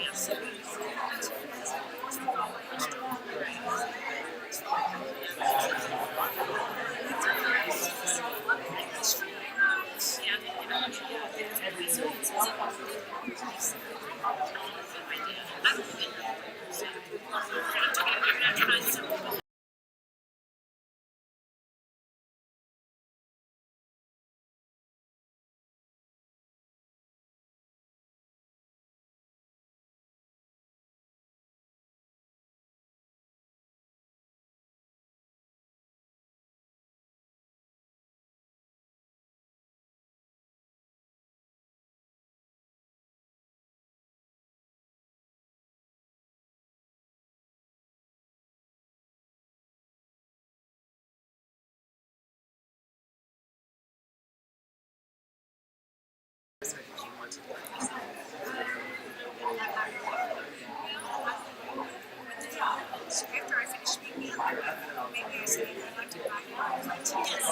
After I finish speaking, maybe I say I'd like to buy my tickets.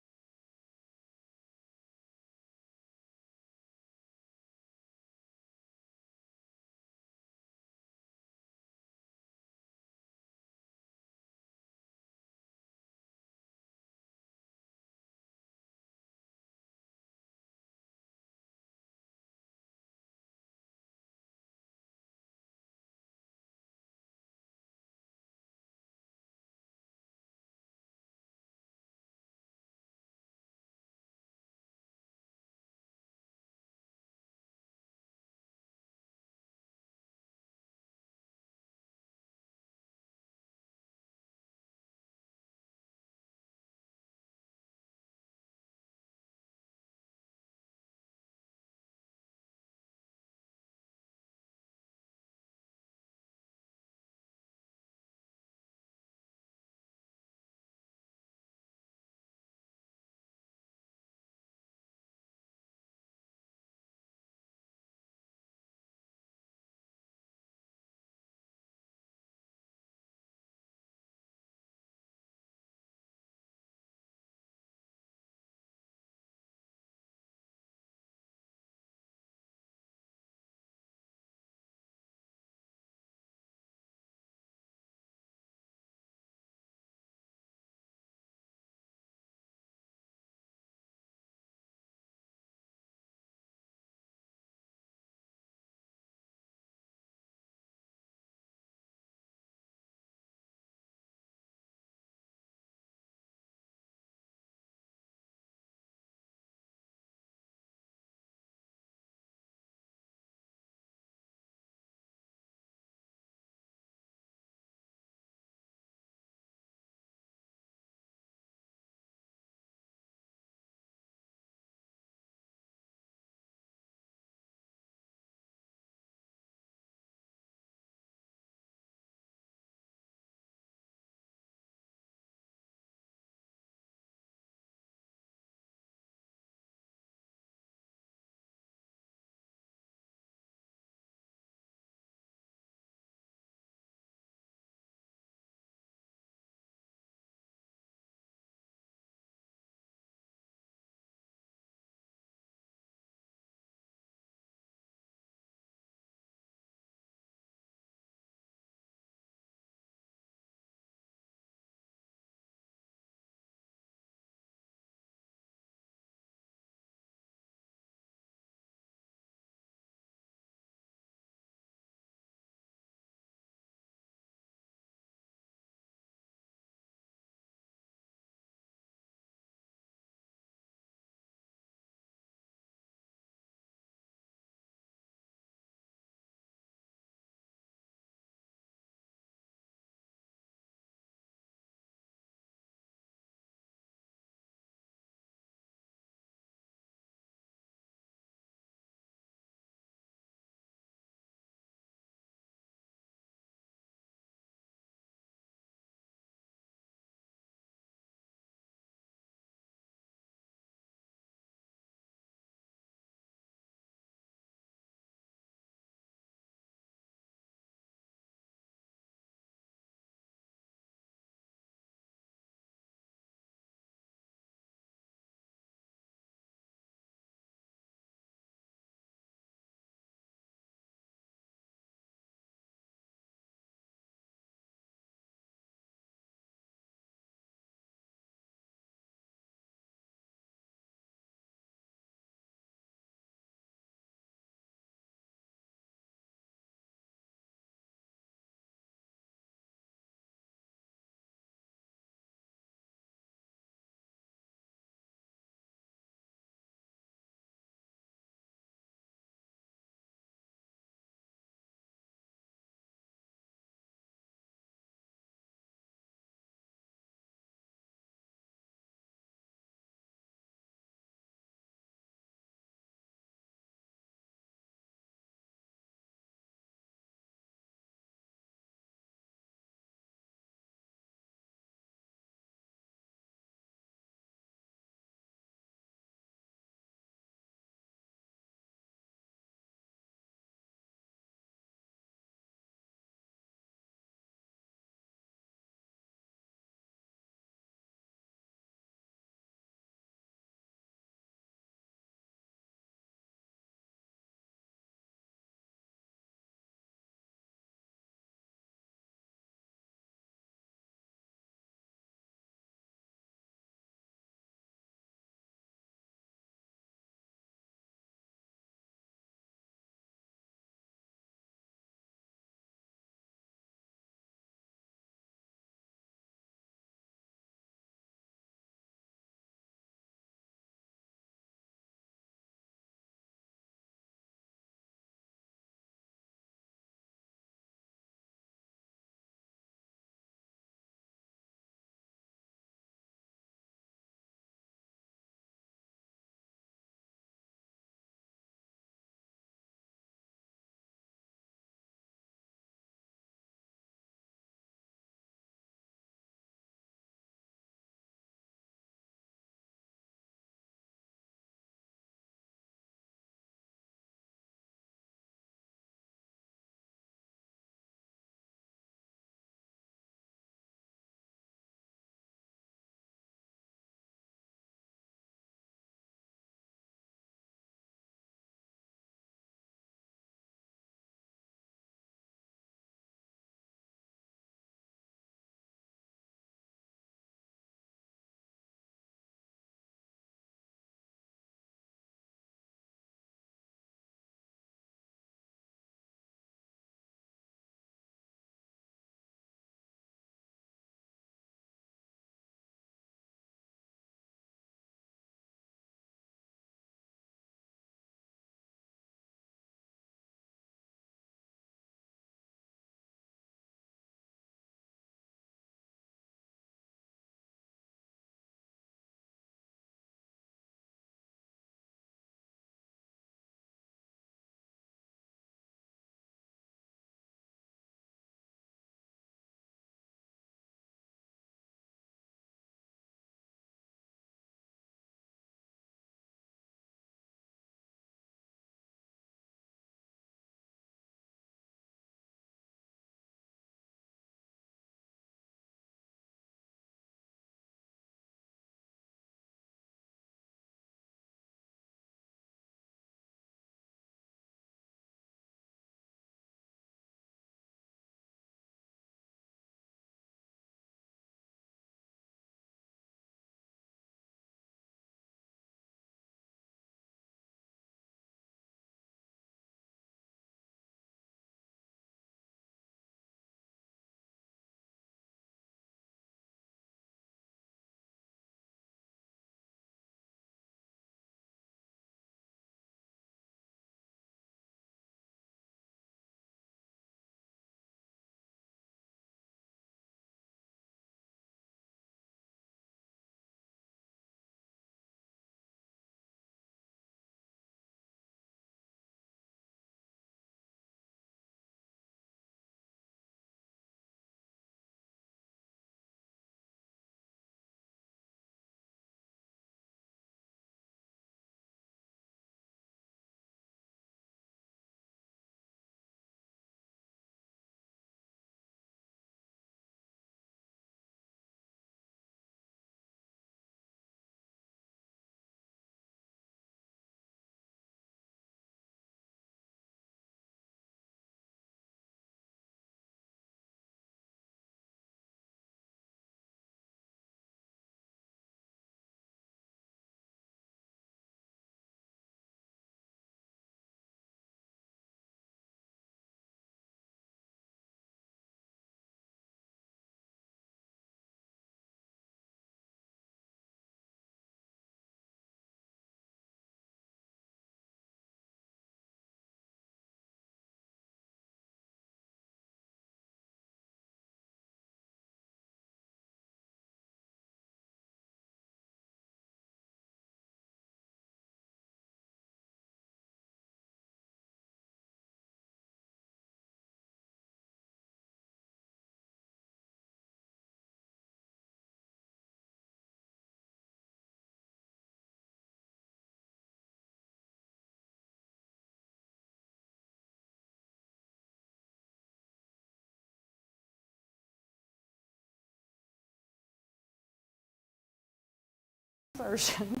version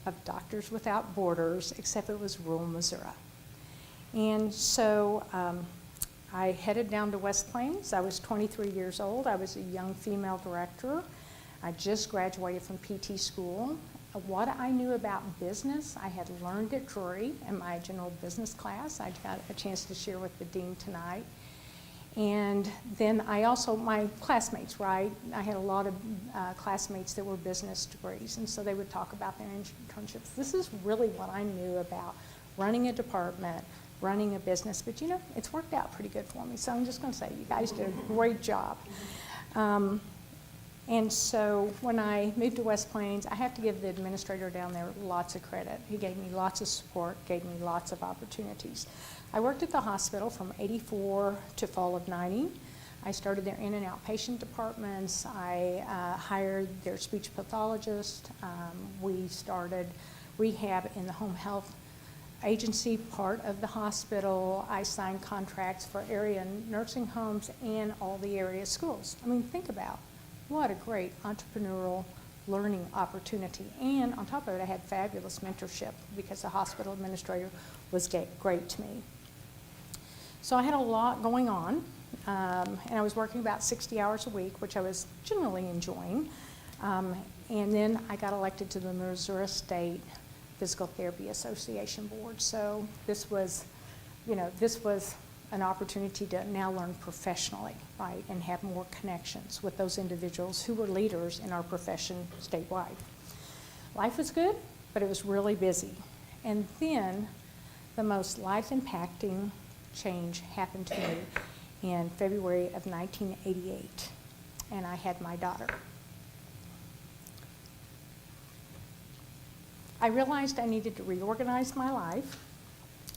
of Doctors Without Borders, except it was rural Missouri. And so I headed down to West Plains. I was 23 years old. I was a young female director. I just graduated from PT school. What I knew about business, I had learned at Drury in my general business class. I got a chance to share with the dean tonight. And then I also, my classmates, right? I had a lot of classmates that were business degrees, and so they would talk about their internships. This is really what I knew about running a department, running a business, but you know, it's worked out pretty good for me. So I'm just gonna say, you guys did a great job. And so when I moved to West Plains, I have to give the administrator down there lots of credit. He gave me lots of support, gave me lots of opportunities. I worked at the hospital from '84 to fall of '90. I started their in and outpatient departments. I hired their speech pathologist. We started rehab in the home health agency part of the hospital. I signed contracts for area nursing homes and all the area schools. I mean, think about what a great entrepreneurial learning opportunity. And on top of it, I had fabulous mentorship because the hospital administrator was great to me. So I had a lot going on, and I was working about 60 hours a week, which I was generally enjoying. And then I got elected to the Missouri State Physical Therapy Association Board. So this was, this was an opportunity to now learn professionally, right, and have more connections with those individuals who were leaders in our profession statewide. Life was good, but it was really busy. And then the most life-impacting change happened to me in February of 1988, and I had my daughter. I realized I needed to reorganize my life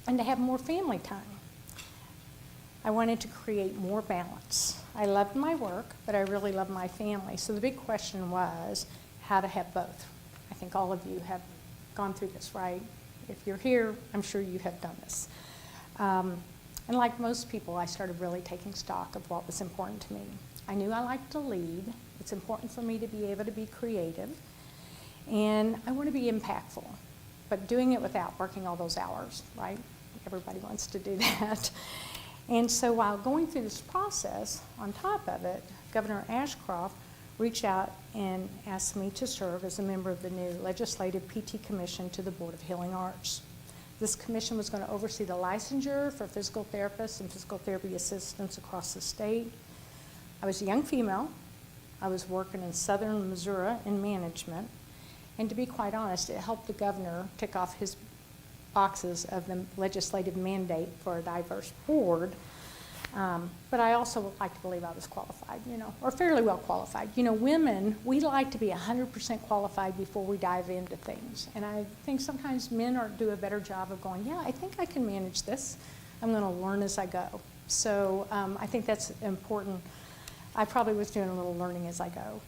and to have more family time. I wanted to create more balance. I loved my work, but I really loved my family. So the big question was how to have both. I think all of you have gone through this, right? If you're here, I'm sure you have done this. And like most people, I started really taking stock of what was important to me. I knew I liked to lead. It's important for me to be able to be creative. And I want to be impactful, but doing it without working all those hours, right? Everybody wants to do that. And so while going through this process, on top of it, Governor Ashcroft reached out and asked me to serve as a member of the new Legislative PT Commission to the Board of Healing Arts. This commission was going to oversee the licensure for physical therapists and physical therapy assistants across the state. I was a young female. I was working in southern Missouri in management. And to be quite honest, it helped the governor tick off his boxes of the legislative mandate for a diverse board. But I also would like to believe I was qualified, or fairly well qualified. Women, we like to be 100% qualified before we dive into things. And I think sometimes men do a better job of going, yeah, I think I can manage this. I'm going to learn as I go. So I think that's important. I probably was doing a little learning as I go.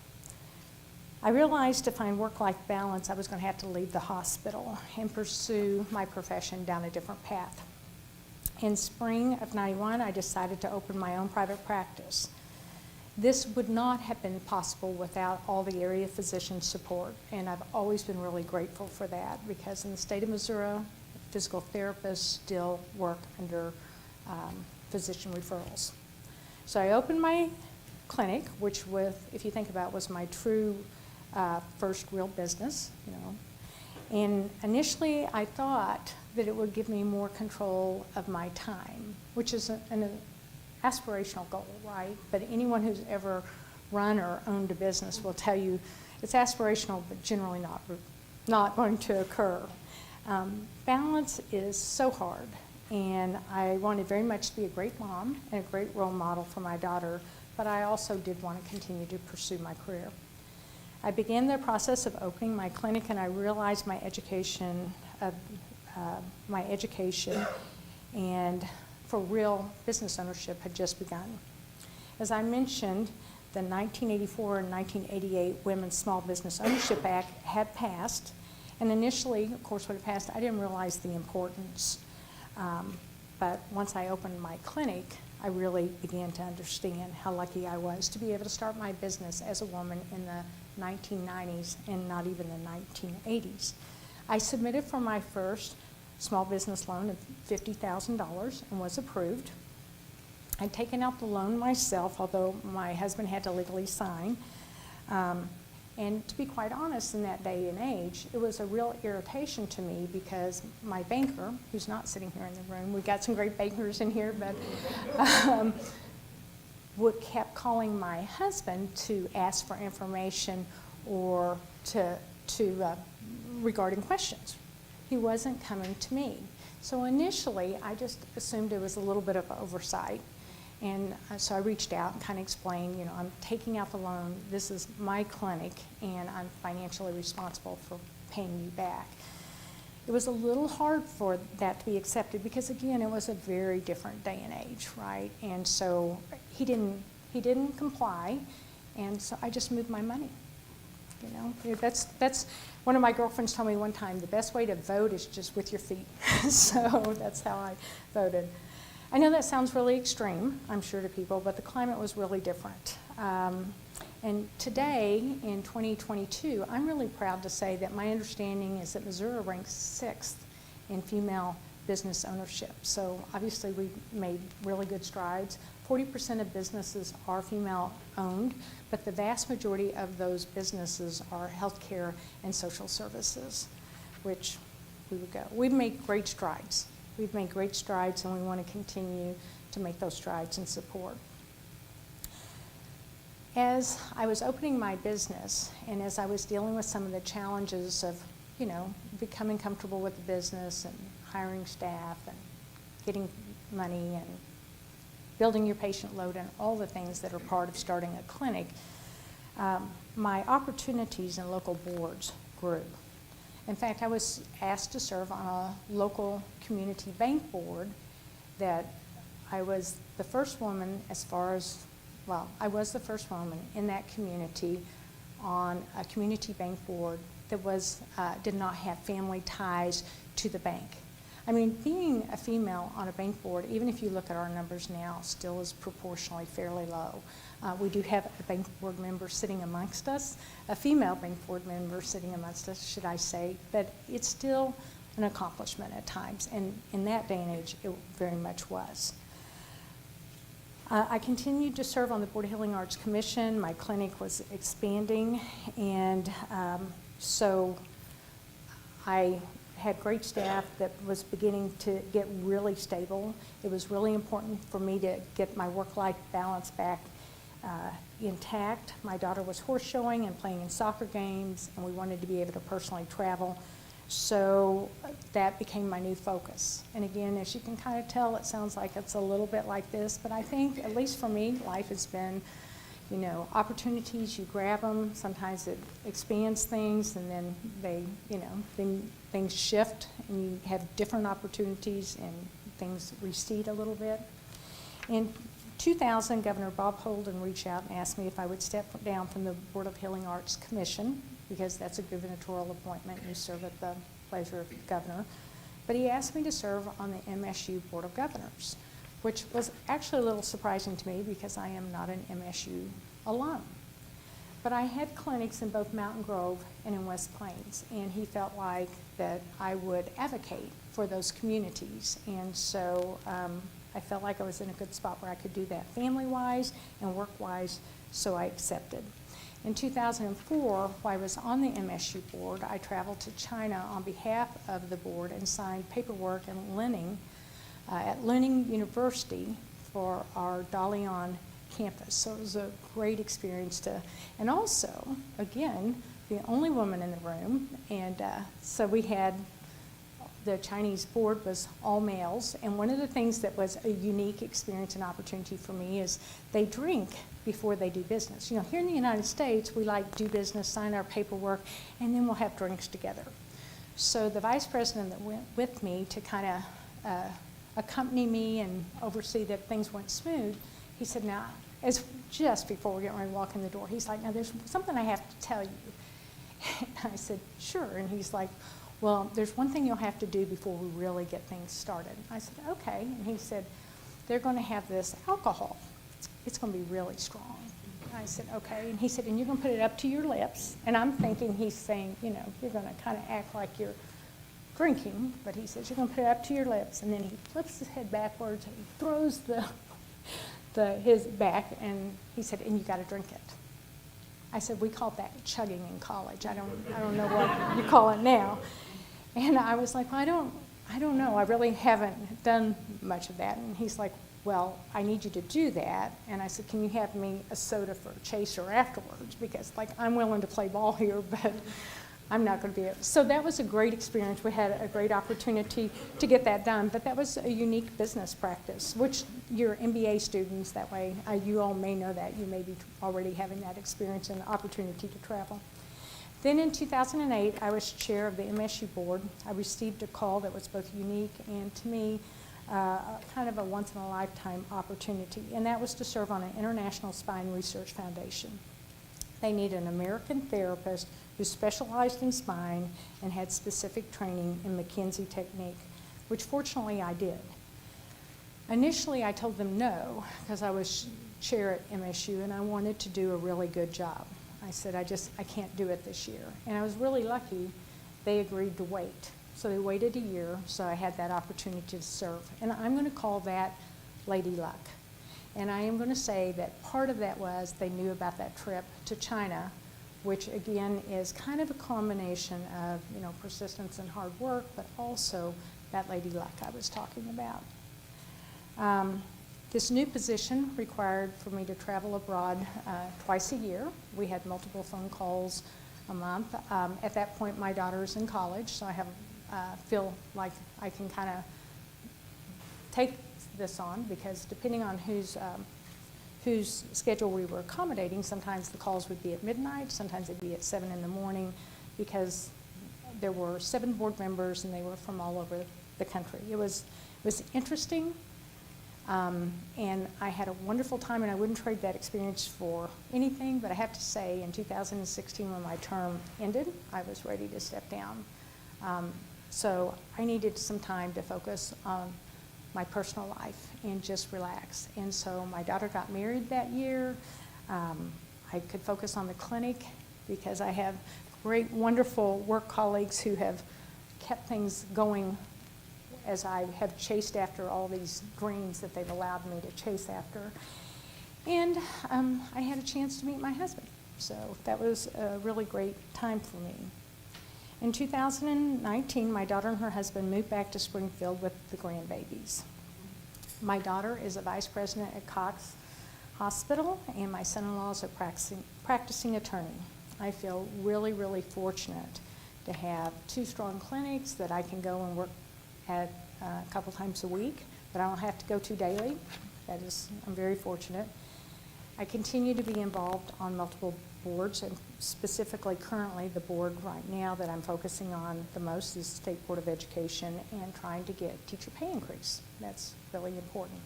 I realized to find work-life balance, I was going to have to leave the hospital and pursue my profession down a different path. In spring of '91, I decided to open my own private practice. This would not have been possible without all the area physician support, and I've always been really grateful for that because in the state of Missouri, physical therapists still work under physician referrals. So I opened my clinic, which if you think about it, was my true first real business, And initially I thought that it would give me more control of my time, which is an aspirational goal, right? But anyone who's ever run or owned a business will tell you it's aspirational, but generally not going to occur. Balance is so hard, and I wanted very much to be a great mom and a great role model for my daughter, but I also did want to continue to pursue my career. I began the process of opening my clinic, and I realized my education and for real business ownership had just begun. As I mentioned, the 1984 and 1988 Women's Small Business Ownership Act had passed, and initially, of course, when it passed, I didn't realize the importance. But once I opened my clinic, I really began to understand how lucky I was to be able to start my business as a woman in the 1990s and not even the 1980s. I submitted for my first small business loan of $50,000 and was approved. I'd taken out the loan myself, although my husband had to legally sign. And to be quite honest, in that day and age, it was a real irritation to me because my banker, who's not sitting here in the room, we've got some great bankers in here, but kept calling my husband to ask for information or regarding questions. He wasn't coming to me. So initially, I just assumed it was a little bit of oversight. And so I reached out and kind of explained, you know, I'm taking out the loan, this is my clinic, and I'm financially responsible for paying you back. It was a little hard for that to be accepted because, again, it was a very different day and age, right? And so he didn't comply, and so I just moved my money. You know, that's one of my girlfriends told me one time, the best way to vote is just with your feet. So that's how I voted. I know that sounds really extreme, I'm sure, to people, but the climate was really different. And today, in 2022, I'm really proud to say that my understanding is that Missouri ranks 6th in female business ownership. So obviously we made really good strides. 40% of businesses are female owned, but the vast majority of those businesses are healthcare and social services, which we would go. We've made great strides. We've made great strides, and we want to continue to make those strides and support. As I was opening my business, and as I was dealing with some of the challenges of, you know, becoming comfortable with the business and hiring staff and getting money and building your patient load and all the things that are part of starting a clinic, my opportunities in local boards grew. In fact, I was asked to serve on a local community bank board that I was the first woman I was the first woman in that community on a community bank board that did not have family ties to the bank. I mean, being a female on a bank board, even if you look at our numbers now, still is proportionally fairly low. We do have a bank board member sitting amongst us, a female bank board member sitting amongst us, should I say, but it's still an accomplishment at times, and in that day and age, it very much was. I continued to serve on the Board of Healing Arts Commission. My clinic was expanding, and so I had great staff that was beginning to get really stable. It was really important for me to get my work-life balance back intact. My daughter was horse showing and playing in soccer games, and we wanted to be able to personally travel. So that became my new focus. And again, as you can kind of tell, it sounds like it's a little bit like this, but I think, at least for me, life has been, you know, opportunities, you grab them, sometimes it expands things, and then they, you know, then things shift, and you have different opportunities, and things recede a little bit. In 2000, Governor Bob Holden reached out and asked me if I would step down from the Board of Healing Arts Commission, because that's a gubernatorial appointment, and you serve at the pleasure of the governor. But he asked me to serve on the MSU Board of Governors, which was actually a little surprising to me because I am not an MSU alum. But I had clinics in both Mountain Grove and in West Plains, and he felt like that I would advocate for those communities. And so I felt like I was in a good spot where I could do that family-wise and work-wise, so I accepted. In 2004, while I was on the MSU board, I traveled to China on behalf of the board and signed paperwork in Lining, at Lining University for our Dalian campus. So it was a great experience and also, again, the only woman in the room, and so we had, the Chinese board was all males, and one of the things that was a unique experience and opportunity for me is they drink before they do business. You know, here in the United States, we like do business, sign our paperwork, and then we'll have drinks together. So the vice president that went with me to kind of accompany me and oversee that things went smooth, he said, now, just before we get ready to walk in the door, he's like, now there's something I have to tell you. And I said, sure, and he's like, well, there's one thing you'll have to do before we really get things started. I said, okay, and he said, they're going to have this alcohol. It's going to be really strong. I said, okay. And he said, and you're going to put it up to your lips. And I'm thinking he's saying, you know, you're going to kind of act like you're drinking. But he says, you're going to put it up to your lips. And then he flips his head backwards and he throws his back. And he said, and you got to drink it. I said, we called that chugging in college. I don't know what you call it now. And I was like, well, I don't know. I really haven't done much of that. And he's like, well, I need you to do that. And I said, can you have me a soda for a chaser afterwards? Because, like, I'm willing to play ball here, but I'm not going to be able. So that was a great experience. We had a great opportunity to get that done. But that was a unique business practice, which your MBA students, that way, you all may know that. You may be already having that experience and opportunity to travel. Then in 2008, I was chair of the MSU board. I received a call that was both unique and, to me, kind of a once-in-a-lifetime opportunity, and that was to serve on an international spine research foundation. They needed an American therapist who specialized in spine and had specific training in McKenzie technique, which fortunately I did. Initially, I told them no, because I was chair at MSU and I wanted to do a really good job. I said, I can't do it this year. And I was really lucky they agreed to wait. So they waited a year, so I had that opportunity to serve. And I'm going to call that Lady Luck. And I am going to say that part of that was they knew about that trip to China, which again is kind of a combination of, you know, persistence and hard work, but also that Lady Luck I was talking about. This new position required for me to travel abroad twice a year. We had multiple phone calls a month. At that point, my daughter's in college, so I feel like I can kind of take this on, because depending on whose schedule we were accommodating, sometimes the calls would be at midnight, sometimes they'd be at 7 in the morning, because there were 7 board members and they were from all over the country. It was interesting, and I had a wonderful time, and I wouldn't trade that experience for anything. But I have to say, in 2016, when my term ended, I was ready to step down. So I needed some time to focus on my personal life and just relax. And so my daughter got married that year. I could focus on the clinic because I have great, wonderful work colleagues who have kept things going as I have chased after all these dreams that they've allowed me to chase after. And I had a chance to meet my husband. So that was a really great time for me. In 2019, my daughter and her husband moved back to Springfield with the grandbabies. My daughter is a vice president at Cox Hospital, and my son-in-law is a practicing attorney. I feel really, really fortunate to have 2 strong clinics that I can go and work at a couple times a week, but I don't have to go to daily. I'm very fortunate. I continue to be involved on multiple boards, and specifically currently the board right now that I'm focusing on the most is State Board of Education and trying to get teacher pay increase. That's really important.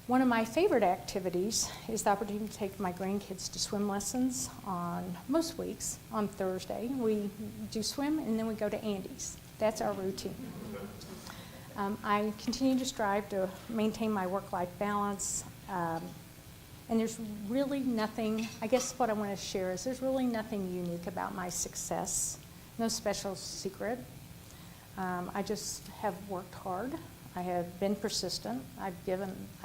One of my favorite activities is the opportunity to take my grandkids to swim lessons on most weeks. On Thursday, we do swim and then we go to Andy's. That's our routine. I continue to strive to maintain my work-life balance. And there's really nothing, I guess what I want to share is there's really nothing unique about my success, no special secret. I just have worked hard. I have been persistent. I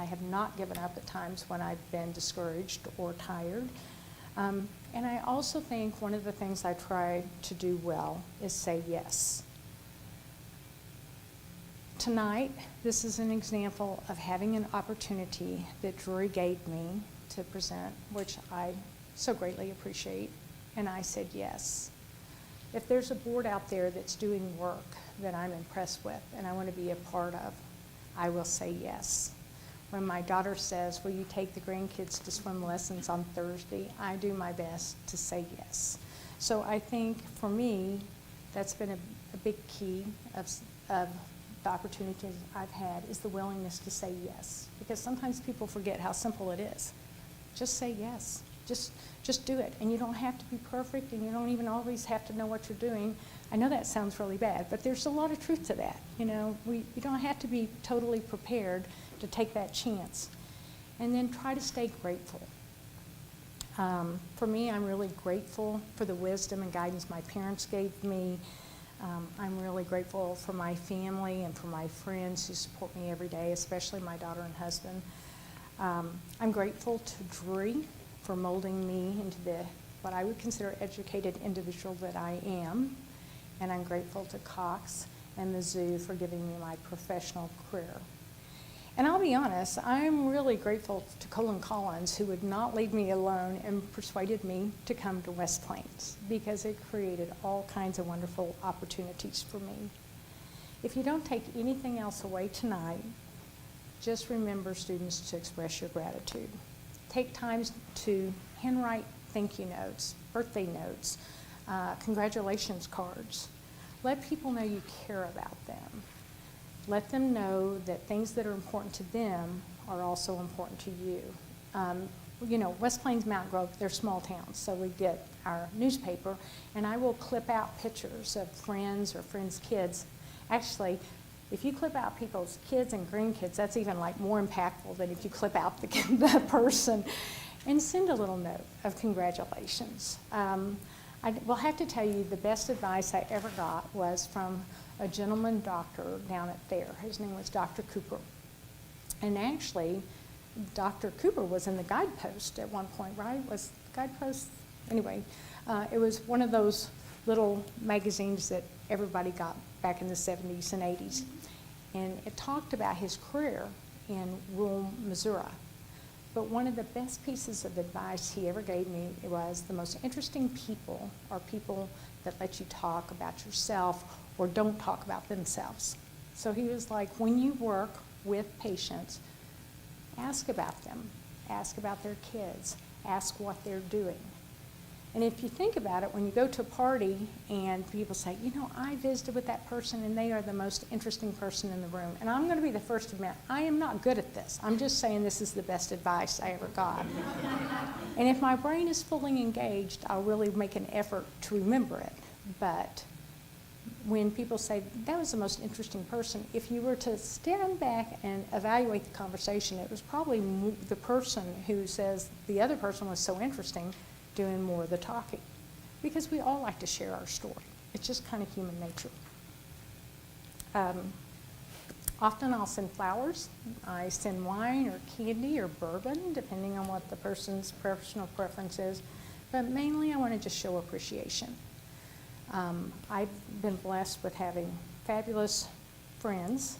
have not given up at times when I've been discouraged or tired. And I also think one of the things I try to do well is say yes. Tonight, this is an example of having an opportunity that Drury gave me to present, which I so greatly appreciate, and I said yes. If there's a board out there that's doing work that I'm impressed with and I want to be a part of, I will say yes. When my daughter says, will you take the grandkids to swim lessons on Thursday, I do my best to say yes. So I think for me, that's been a big key of the opportunities I've had is the willingness to say yes. Because sometimes people forget how simple it is. Just say yes. Just do it. And you don't have to be perfect, and you don't even always have to know what you're doing. I know that sounds really bad, but there's a lot of truth to that. You know, you don't have to be totally prepared to take that chance. And then try to stay grateful. For me, I'm really grateful for the wisdom and guidance my parents gave me. I'm really grateful for my family and for my friends who support me every day, especially my daughter and husband. I'm grateful to Drury for molding me into what I would consider educated individual that I am. And I'm grateful to Cox and the zoo for giving me my professional career. And I'll be honest, I'm really grateful to Colin Collins, who would not leave me alone and persuaded me to come to West Plains, because it created all kinds of wonderful opportunities for me. If you don't take anything else away tonight, just remember, students, to express your gratitude. Take time to handwrite thank you notes, birthday notes, congratulations cards. Let people know you care about them. Let them know that things that are important to them are also important to you. You know, West Plains, Mountain Grove, they're small towns, so we get our newspaper, and I will clip out pictures of friends or friends' kids. Actually, if you clip out people's kids and grandkids, that's even like more impactful than if you clip out the person, and send a little note of congratulations. I will have to tell you, the best advice I ever got was from a gentleman doctor down at Thayer. His name was Dr. Cooper. And actually, Dr. Cooper was in the Guidepost at one point, right? Was Guidepost? Anyway, it was one of those little magazines that everybody got back in the 70s and 80s. And it talked about his career in rural Missouri. But one of the best pieces of advice he ever gave me was the most interesting people are people that let you talk about yourself or don't talk about themselves. So he was like, when you work with patients, ask about them, ask about their kids, ask what they're doing. And if you think about it, when you go to a party and people say, you know, I visited with that person and they are the most interesting person in the room. And I'm going to be the first to admit, I am not good at this. I'm just saying this is the best advice I ever got. And if my brain is fully engaged, I'll really make an effort to remember it. But when people say, that was the most interesting person, if you were to stand back and evaluate the conversation, it was probably the person who says the other person was so interesting doing more of the talking, because we all like to share our story. It's just kind of human nature. Often I'll send flowers. I send wine or candy or bourbon, depending on what the person's personal preference is. But mainly I want to just show appreciation. I've been blessed with having fabulous friends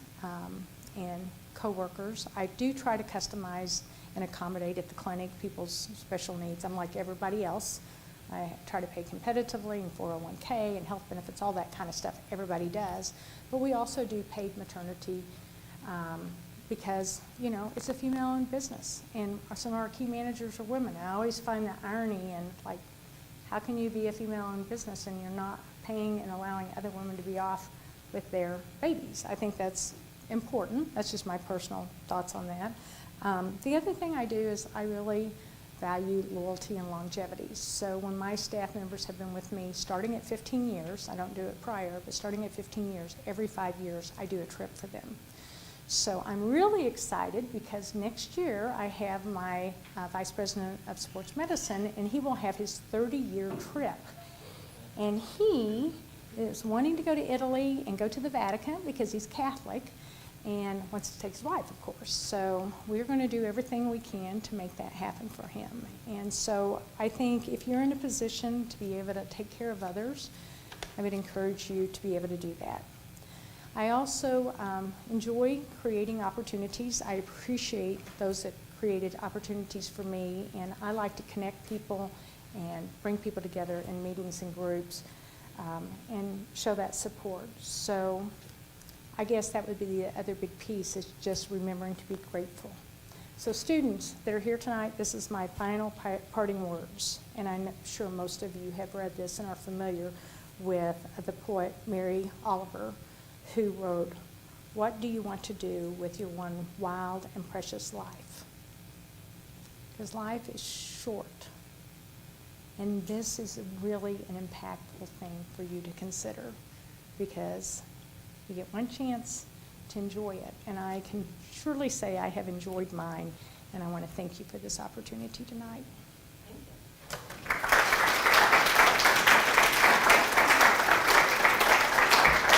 and coworkers. I do try to customize and accommodate at the clinic people's special needs. I'm like everybody else. I try to pay competitively in 401k and health benefits, all that kind of stuff everybody does. But we also do paid maternity because, you know, it's a female-owned business. And some of our key managers are women. I always find the irony in, like, how can you be a female-owned business and you're not paying and allowing other women to be off with their babies? I think that's important. That's just my personal thoughts on that. The other thing I do is I really value loyalty and longevity. So when my staff members have been with me starting at 15 years, I don't do it prior, but starting at 15 years, every 5 years I do a trip for them. So I'm really excited because next year I have my Vice President of Sports Medicine, and he will have his 30-year trip. And he is wanting to go to Italy and go to the Vatican because he's Catholic, and wants to take his wife, of course. So we're going to do everything we can to make that happen for him. And so I think if you're in a position to be able to take care of others, I would encourage you to be able to do that. I also enjoy creating opportunities. I appreciate those that created opportunities for me, and I like to connect people and bring people together in meetings and groups and show that support. So I guess that would be the other big piece, is just remembering to be grateful. So students that are here tonight, this is my final parting words. And I'm sure most of you have read this and are familiar with the poet Mary Oliver, who wrote, "What do you want to do with your one wild and precious life?" Because life is short. And this is really an impactful thing for you to consider, because you get one chance to enjoy it. And I can surely say I have enjoyed mine, and I want to thank you for this opportunity tonight. Thank you.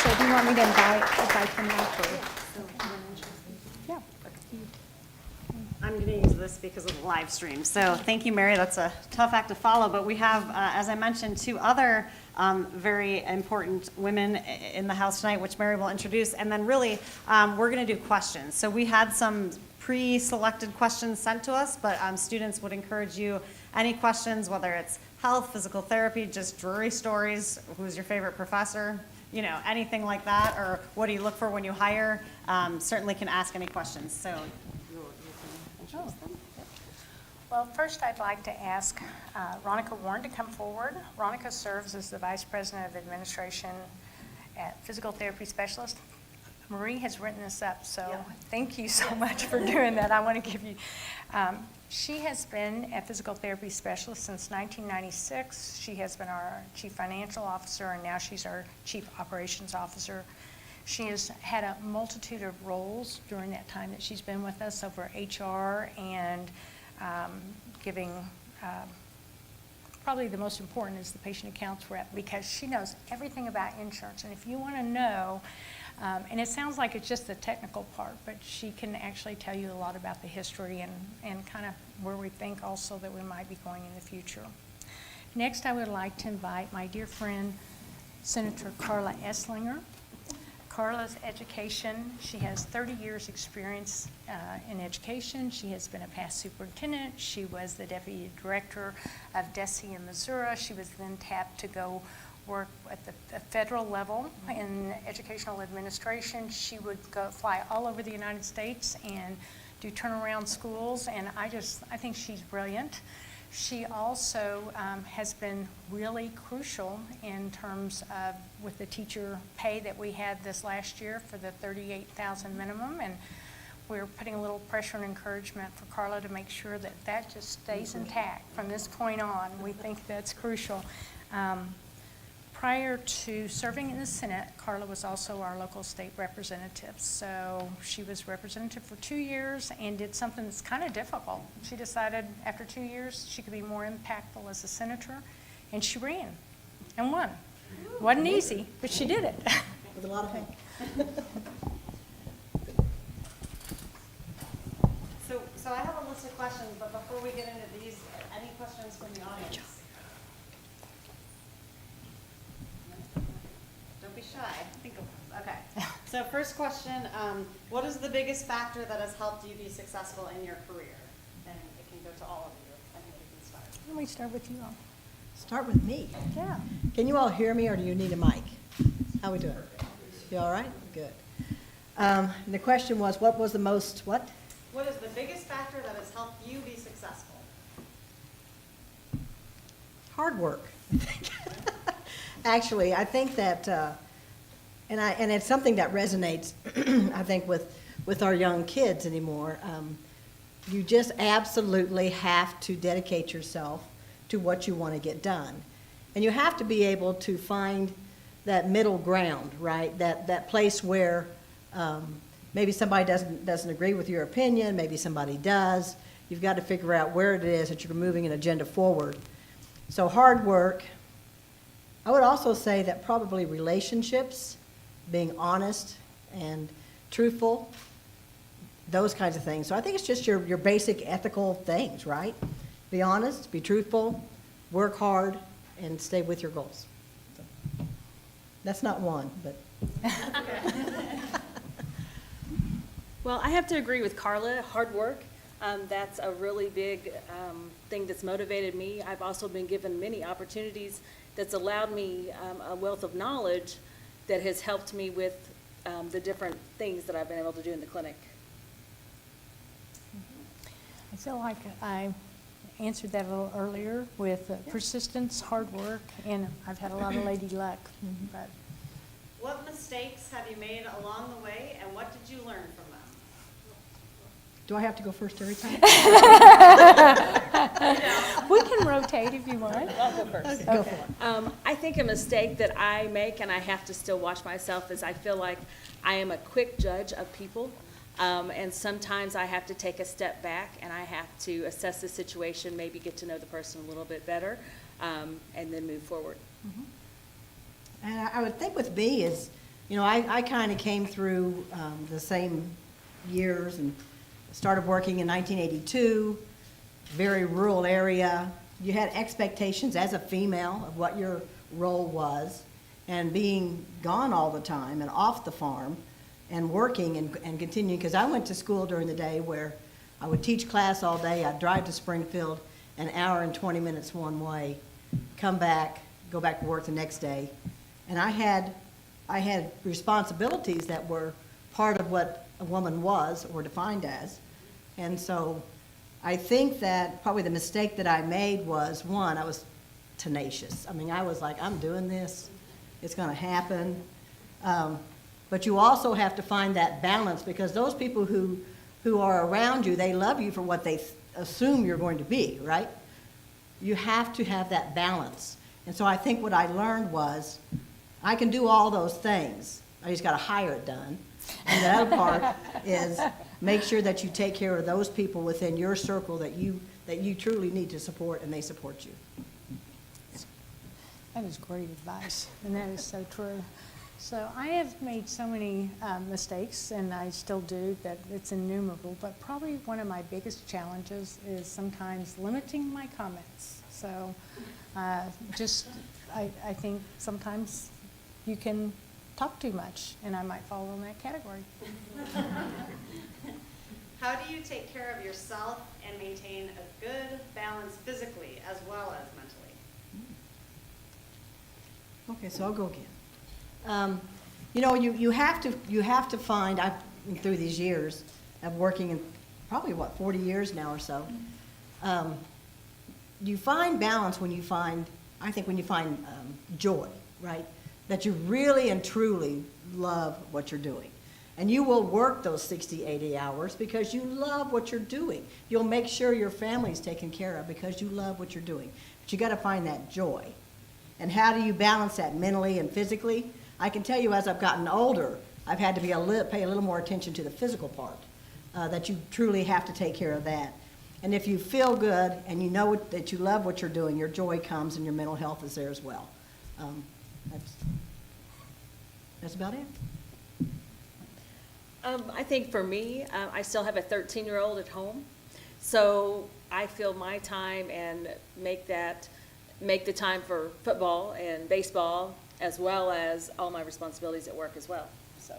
So do you want me to invite him up or? Yeah. I'm going to use this because of the live stream. So thank you, Mary. That's a tough act to follow. But we have, as I mentioned, two other very important women in the house tonight, which Mary will introduce. And then really, we're going to do questions. So we had some pre-selected questions sent to us, but students would encourage you, any questions, whether it's health, physical therapy, just Drury stories, who's your favorite professor, you know, anything like that, or what do you look for when you hire, certainly can ask any questions. So you can introduce them. Well, first I'd like to ask Ronica Warren to come forward. Ronica serves as the Vice President of Administration at Physical Therapy Specialist. Marie has written this up, so thank you so much for doing that. I want to give you, she has been a physical therapy specialist since 1996. She has been our Chief Financial Officer, and now she's our Chief Operations Officer. She has had a multitude of roles during that time that she's been with us over HR and giving, probably the most important is the patient accounts rep, because she knows everything about insurance. And if you want to know, and it sounds like it's just the technical part, but she can actually tell you a lot about the history and kind of where we think also that we might be going in the future. Next, I would like to invite my dear friend, Senator Carla Esslinger. Carla's education, she has 30 years experience in education. She has been a past superintendent. She was the deputy director of DESE in Missouri. She was then tapped to go work at the federal level in educational administration. She would go fly all over the United States and do turnaround schools, and I think she's brilliant. She also has been really crucial in terms of with the teacher pay that we had this last year for the $38,000 minimum, and we're putting a little pressure and encouragement for Carla to make sure that that just stays intact from this point on. We think that's crucial. Prior to serving in the Senate, Carla was also our local state representative. So she was representative for 2 years and did something that's kind of difficult. She decided after 2 years she could be more impactful as a senator, and she ran and won. Wasn't easy, but she did it. With a lot of help. So I have a list of questions, but before we get into these, any questions from the audience? Don't be shy. Think of okay. So first question, what is the biggest factor that has helped you be successful in your career? And it can go to all of you. I think you can start. Let me start with you all. Start with me. Yeah. Can you all hear me, or do you need a mic? How we doing? You all right? Good. And the question was, what was the most, what? What is the biggest factor that has helped you be successful? Hard work. Actually, I think that, and it's something that resonates, I think, with our young kids anymore. You just absolutely have to dedicate yourself to what you want to get done. And you have to be able to find that middle ground, right? That place where maybe somebody doesn't agree with your opinion, maybe somebody does. You've got to figure out where it is that you're moving an agenda forward. So hard work. I would also say that probably relationships, being honest and truthful, those kinds of things. So I think it's just your basic ethical things, right? Be honest, be truthful, work hard, and stay with your goals. So, that's not one, but. Well, I have to agree with Carla. Hard work, that's a really big thing that's motivated me. I've also been given many opportunities that's allowed me a wealth of knowledge that has helped me with the different things that I've been able to do in the clinic. I feel like I answered that a little earlier with persistence, hard work, and I've had a lot of lady luck. But What mistakes have you made along the way, and what did you learn from them? Do I have to go first every time? we can rotate if you want. I'll go first. Go for it. I think a mistake that I make, and I have to still watch myself, is I feel like I am a quick judge of people. And sometimes I have to take a step back and I have to assess the situation, maybe get to know the person a little bit better, and then move forward. And I would think with me is, You know, I kind of came through the same years and started working in 1982, very rural area. You had expectations as a female of what your role was, and being gone all the time and off the farm and working and continuing, because I went to school during the day where I would teach class all day, I'd drive to Springfield, an hour and 20 minutes one way, come back, go back to work the next day. And I had responsibilities that were part of what a woman was or defined as. And so I think that probably the mistake that I made was, one, I was tenacious. I mean, I was like, I'm doing this, it's gonna happen. But you also have to find that balance, because those people who are around you, they love you for what they assume you're going to be, right? You have to have that balance. And so I think what I learned was, I can do all those things, I just gotta hire it done. And the other part is make sure that you take care of those people within your circle that you truly need to support, and they support you. That is great advice, and that is so true. So I have made so many mistakes, and I still do, that it's innumerable, but probably one of my biggest challenges is sometimes limiting my comments. So I think sometimes you can talk too much, and I might fall in that category. How do you take care of yourself and maintain a good balance physically as well as mentally? Okay, so I'll go again. You know, you have to find, I've been through these years of working in probably, 40 years now or so. You find balance when you find, I think when you find joy, right? That you really and truly love what you're doing. And you will work those 60, 80 hours because you love what you're doing. You'll make sure your family's taken care of because you love what you're doing. But you gotta find that joy. And how do you balance that mentally and physically? I can tell you, as I've gotten older, I've had to pay a little more attention to the physical part, that you truly have to take care of that. And if you feel good and you know that you love what you're doing, your joy comes and your mental health is there as well. That's about it. I think for me, I still have a 13-year-old at home, so I fill my time and make the time for football and baseball, as well as all my responsibilities at work as well, so.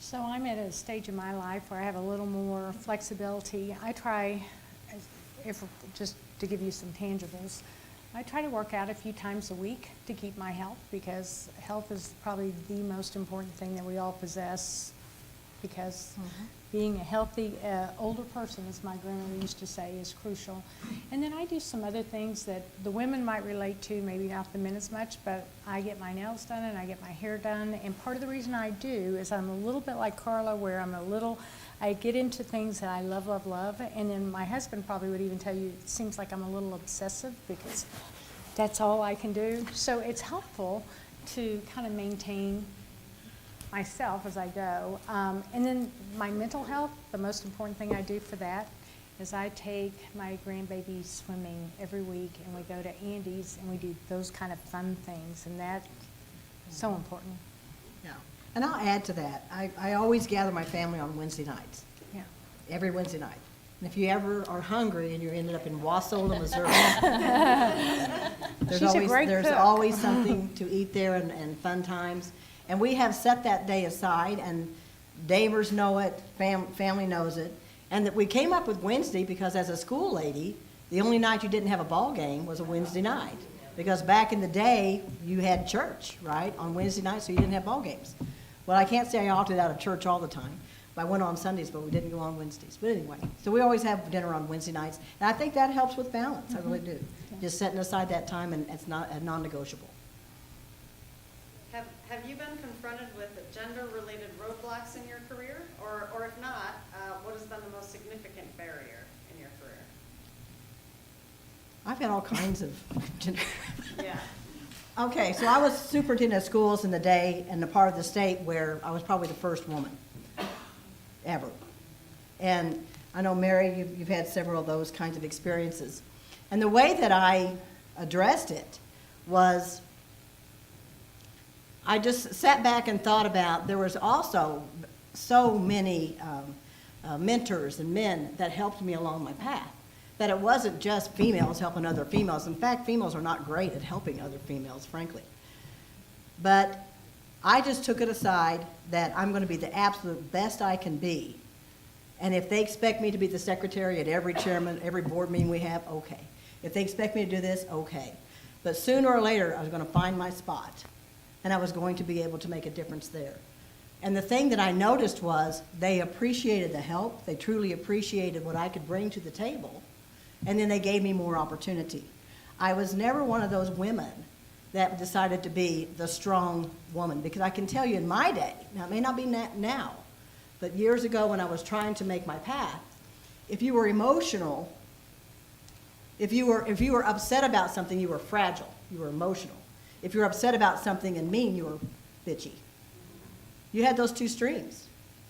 So I'm at a stage in my life where I have a little more flexibility. I try, just to give you some tangibles, I try to work out a few times a week to keep my health, because health is probably the most important thing that we all possess, because being a healthy older person, as my grandmother used to say, is crucial. And then I do some other things that the women might relate to, maybe not the men as much, but I get my nails done and I get my hair done. And part of the reason I do is I'm a little bit like Carla, where I get into things that I love, love, love. And then my husband probably would even tell you, it seems like I'm a little obsessive because that's all I can do. So it's helpful to kind of maintain myself as I go. And then my mental health, the most important thing I do for that is I take my grandbaby swimming every week, and we go to Andy's and we do those kind of fun things, and that's so important. Yeah. And I'll add to that. I always gather my family on Wednesday nights, Yeah. every Wednesday night. And if you ever are hungry and you're ended up in Wausau, Missouri, She's a great there's cook. always something to eat there and fun times. And we have set that day aside, and neighbors know it, family knows it. And that we came up with Wednesday because as a school lady, the only night you didn't have a ball game was a Wednesday night. Because back in the day, you had church, right, on Wednesday night, so you didn't have ball games. Well, I can't say I opted out of church all the time. I went on Sundays, but we didn't go on Wednesdays. But anyway, so we always have dinner on Wednesday nights. And I think that helps with balance, I really do. Just setting aside that time, and it's not a non-negotiable. Have you been confronted with gender-related roadblocks in your career? Or if not, what has been the most significant barrier in your career? I've had all kinds of Yeah. Okay, so I was superintendent of schools in the day in the part of the state where I was probably the first woman ever. And I know, Mary, you've had several of those kinds of experiences. And the way that I addressed it was, I just sat back and thought about, there was also so many mentors and men that helped me along my path, that it wasn't just females helping other females. In fact, females are not great at helping other females, frankly. But I just took it aside that I'm going to be the absolute best I can be. And if they expect me to be the secretary at every chairman, every board meeting we have, okay. If they expect me to do this, okay. But sooner or later, I was going to find my spot, and I was going to be able to make a difference there. And the thing that I noticed was they appreciated the help. They truly appreciated what I could bring to the table, and then they gave me more opportunity. I was never one of those women that decided to be the strong woman, because I can tell you in my day, now it may not be now, but years ago when I was trying to make my path, if you were emotional, if you were upset about something, you were fragile, you were emotional. If you were upset about something and mean, you were bitchy. You had those two streams.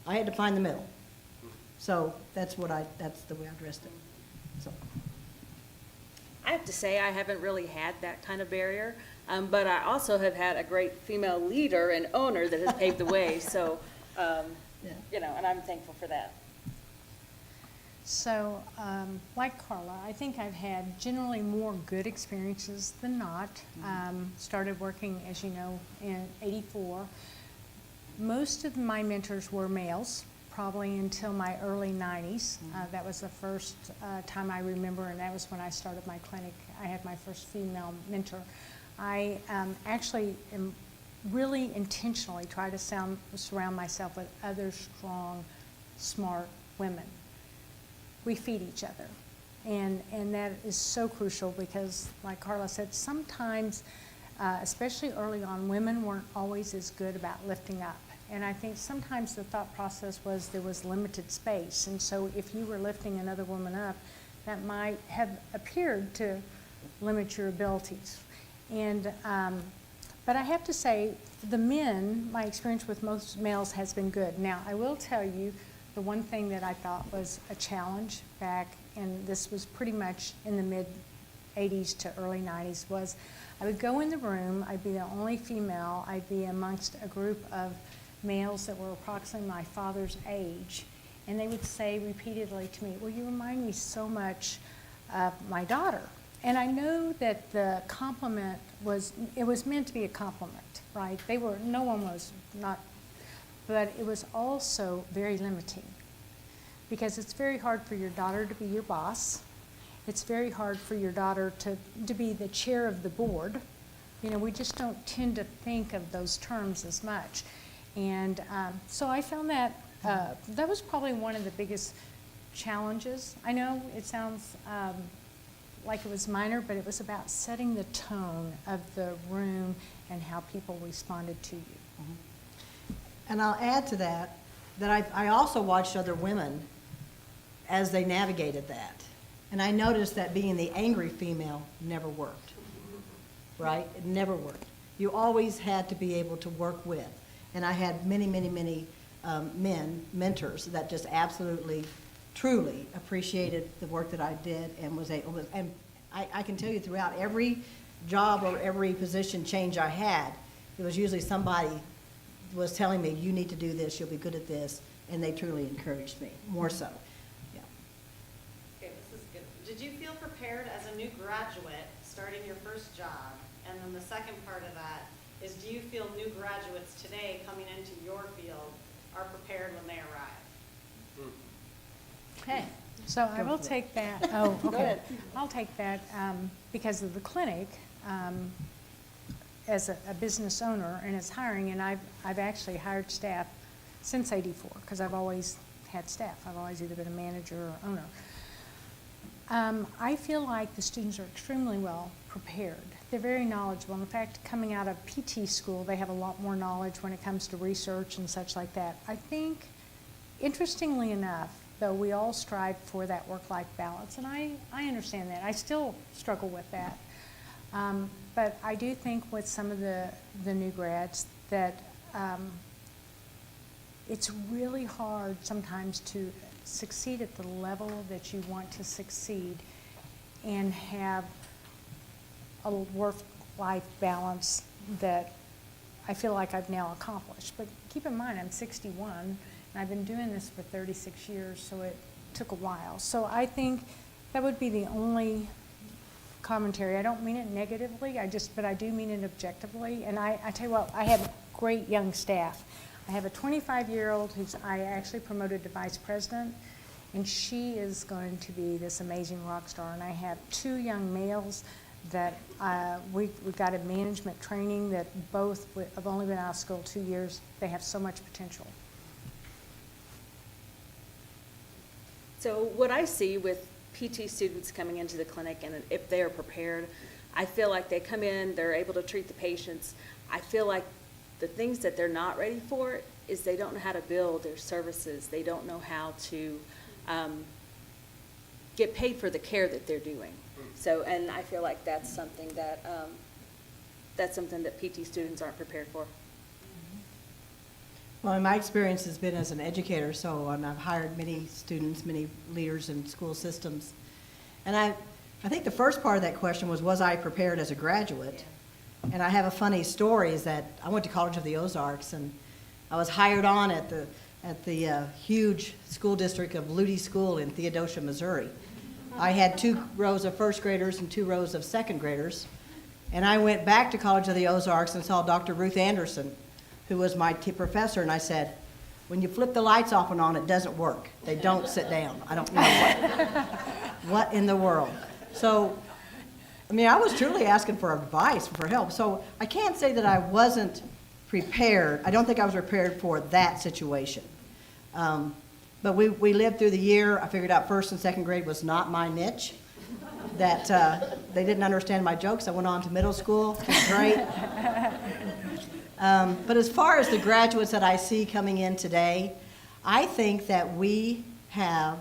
I had to find the middle. So that's the way I addressed it. So. I have to say, I haven't really had that kind of barrier, but I also have had a great female leader and owner that has paved the way, so, you know, and I'm thankful for that. So, like Carla, I think I've had generally more good experiences than not. Started working, as you know, in '84. Most of my mentors were males, probably until my early 90s. That was the first time I remember, and that was when I started my clinic. I had my first female mentor. I actually am really intentionally try to surround myself with other strong, smart women. We feed each other, and that is so crucial because, like Carla said, sometimes, especially early on, women weren't always as good about lifting up. And I think sometimes the thought process was there was limited space, and so if you were lifting another woman up, that might have appeared to limit your abilities. And but I have to say, the men, my experience with most males has been good. Now, I will tell you, the one thing that I thought was a challenge back, and this was pretty much in the mid-'80s to early '90s, was I would go in the room, I'd be the only female, I'd be amongst a group of males that were approximately my father's age, and they would say repeatedly to me, well, you remind me so much of my daughter. And I know that the compliment was meant to be a compliment, right? No one was not, but it was also very limiting, because it's very hard for your daughter to be your boss. It's very hard for your daughter to be the chair of the board. You know, we just don't tend to think of those terms as much. And so I found that that was probably one of the biggest challenges. I know it sounds like it was minor, but it was about setting the tone of the room and how people responded to you. And I'll add to that, I also watched other women as they navigated that. And I noticed that being the angry female never worked, right? It never worked. You always had to be able to work with. And I had many, many, many mentors that just absolutely, truly appreciated the work that I did and was able to, and I can tell you throughout every job or every position change I had, it was usually somebody was telling me, you need to do this, you'll be good at this, and they truly encouraged me, more so. Yeah. Okay, this is good. Did you feel prepared as a new graduate starting your first job? And then the second part of that is, do you feel new graduates today coming into your field are prepared when they arrive? Okay. So I will take that. Oh, okay. I'll take that because of the clinic. As a business owner and as hiring, and I've actually hired staff since '84 because I've always had staff. I've always either been a manager or owner. I feel like the students are extremely well prepared. They're very knowledgeable. In fact, coming out of PT school, they have a lot more knowledge when it comes to research and such like that. I think, interestingly enough, though we all strive for that work-life balance, and I understand that. I still struggle with that. But I do think with some of the new grads that it's really hard sometimes to succeed at the level that you want to succeed and have a work-life balance that I feel like I've now accomplished. But keep in mind, I'm 61, and I've been doing this for 36 years, so it took a while. So I think that would be the only commentary. I don't mean it negatively, but I do mean it objectively. And I tell you what, I have great young staff. I have a 25-year-old who's I actually promoted to vice president, and she is going to be this amazing rock star. And I have 2 young males that we got a management training that both have only been out of school 2 years. They have so much potential. So what I see with PT students coming into the clinic, and if they are prepared, I feel like they come in, they're able to treat the patients. I feel like the things that they're not ready for is they don't know how to build their services. They don't know how to get paid for the care that they're doing. So, and I feel like that's something that PT students aren't prepared for. Well, my experience has been as an educator, and I've hired many students, many leaders in school systems. And I think the first part of that question was I prepared as a graduate? And I have a funny story is that I went to College of the Ozarks, and I was hired on at the huge school district of Luty School in Theodosia, Missouri. I had 2 rows of first graders and 2 rows of second graders. And I went back to College of the Ozarks and saw Dr. Ruth Anderson, who was my professor, and I said, when you flip the lights off and on, it doesn't work. They don't sit down. I don't know what in the world. So, I mean, I was truly asking for advice, for help. So I can't say that I wasn't prepared. I don't think I was prepared for that situation. But we lived through the year. I figured out first and second grade was not my niche, that they didn't understand my jokes. I went on to middle school. It was great. But as far as the graduates that I see coming in today, I think that we have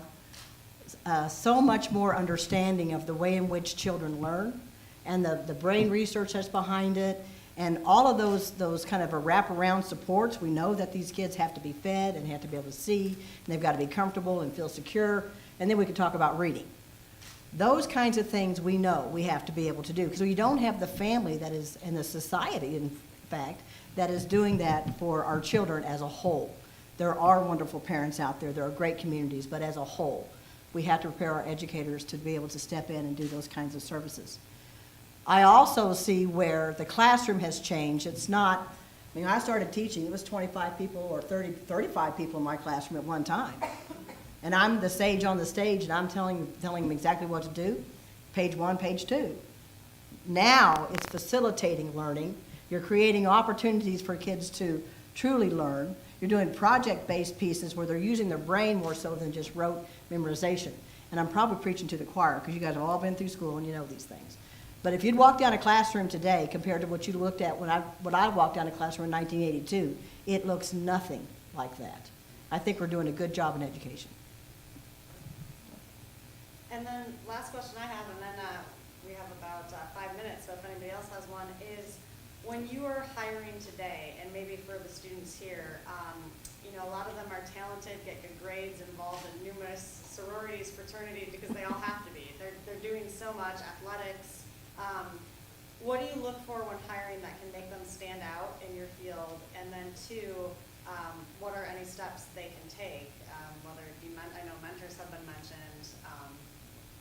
so much more understanding of the way in which children learn and the brain research that's behind it and all of those kind of a wraparound supports. We know that these kids have to be fed and have to be able to see, and they've got to be comfortable and feel secure, and then we can talk about reading. Those kinds of things we know we have to be able to do because we don't have the family that is, and the society, in fact, that is doing that for our children as a whole. There are wonderful parents out there. There are great communities, but as a whole, we have to prepare our educators to be able to step in and do those kinds of services. I also see where the classroom has changed. It's not, I mean, I started teaching, it was 25 people or 30, 35 people in my classroom at one time. And I'm the sage on the stage, and I'm telling them exactly what to do, page 1, page 2. Now it's facilitating learning. You're creating opportunities for kids to truly learn. You're doing project-based pieces where they're using their brain more so than just rote memorization. And I'm probably preaching to the choir because you guys have all been through school and you know these things. But if you'd walk down a classroom today compared to what you looked at when I walked down a classroom in 1982, it looks nothing like that. I think we're doing a good job in education. And then last question I have, and then we have about 5 minutes, so if anybody else has one, is when you are hiring today, and maybe for the students here, you know, a lot of them are talented, get good grades, involved in numerous sororities, fraternities, because they all have to be. They're doing so much, athletics. What do you look for when hiring that can make them stand out in your field? And then 2, what are any steps they can take, whether it be, I know mentors have been mentioned,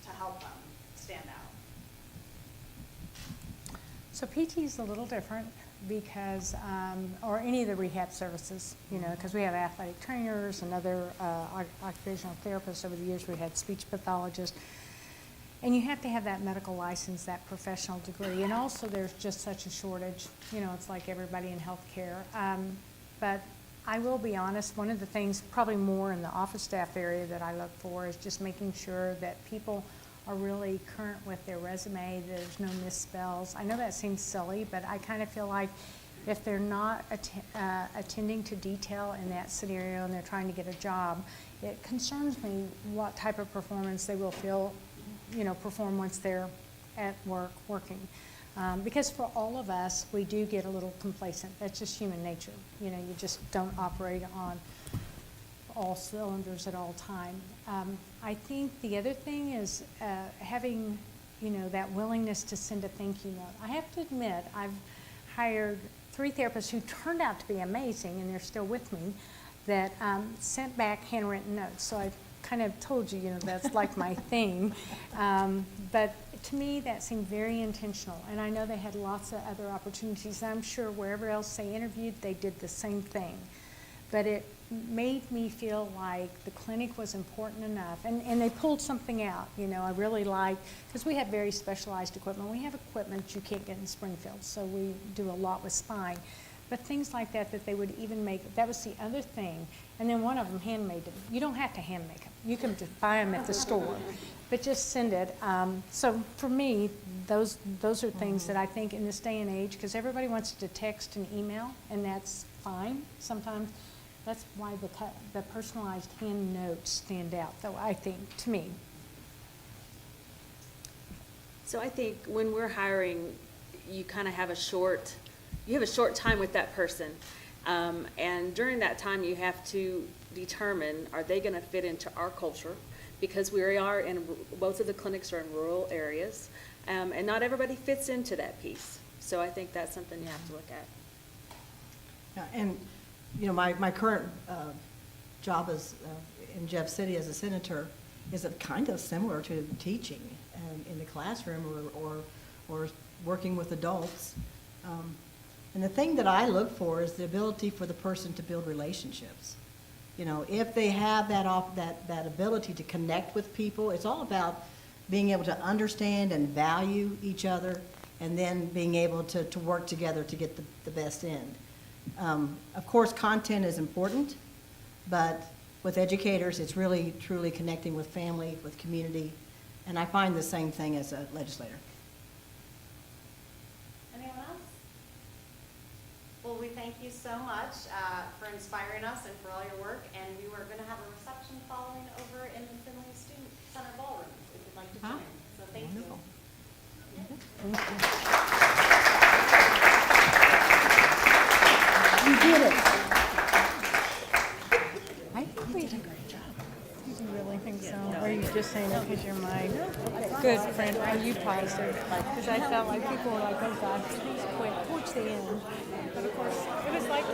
to help them stand out? So PT is a little different because, or any of the rehab services, you know, because we have athletic trainers and other occupational therapists. Over the years, we had speech pathologists. And you have to have that medical license, that professional degree. And also there's just such a shortage. You know, it's like everybody in healthcare. But I will be honest, one of the things probably more in the office staff area that I look for is just making sure that people are really current with their resume, there's no misspells. I know that seems silly, but I kind of feel like if they're not attending to detail in that scenario and they're trying to get a job, it concerns me what type of performance they will perform once they're at work, working. Because for all of us, we do get a little complacent. That's just human nature. You know, you just don't operate on all cylinders at all time. I think the other thing is having, you know, that willingness to send a thank you note. I have to admit, I've hired 3 therapists who turned out to be amazing, and they're still with me, that sent back handwritten notes. So I kind of told you, that's like my thing. But to me, that seemed very intentional. And I know they had lots of other opportunities. I'm sure wherever else they interviewed, they did the same thing. But it made me feel like the clinic was important enough. And they pulled something out, I really liked, because we have very specialized equipment. We have equipment you can't get in Springfield, so we do a lot with spine. But things like that they would even make, that was the other thing. And then one of them handmade them. You don't have to hand make them. You can just buy them at the store, but just send it. So for me, those are things that I think in this day and age, because everybody wants to text and email, and that's fine. Sometimes that's why the personalized hand notes stand out, though, I think, to me. So I think when we're hiring, you kind of have a short time with that person. And during that time, you have to determine, are they going to fit into our culture? Because we are both of the clinics are in rural areas, and not everybody fits into that piece. So I think that's something you have to look at. Yeah, and, my current job in Jeff City as a senator is kind of similar to teaching in the classroom or working with adults. And the thing that I look for is the ability for the person to build relationships. If they have that ability to connect with people, it's all about being able to understand and value each other, and then being able to work together to get the best end. Of course, content is important, but with educators, it's really truly connecting with family, with community, and I find the same thing as a legislator. Anyone else? Well, we thank you so much for inspiring us and for all your work, and we were going to have a reception following over in the Finley Student Center Ballroom, if you'd like to join. So thank Wonderful. You did it. I think we did a great job. You really think so? Or are you just saying it because you're my good friend? Are you positive? Because I felt like people were like, oh God, please quit towards the end. But of course, it was like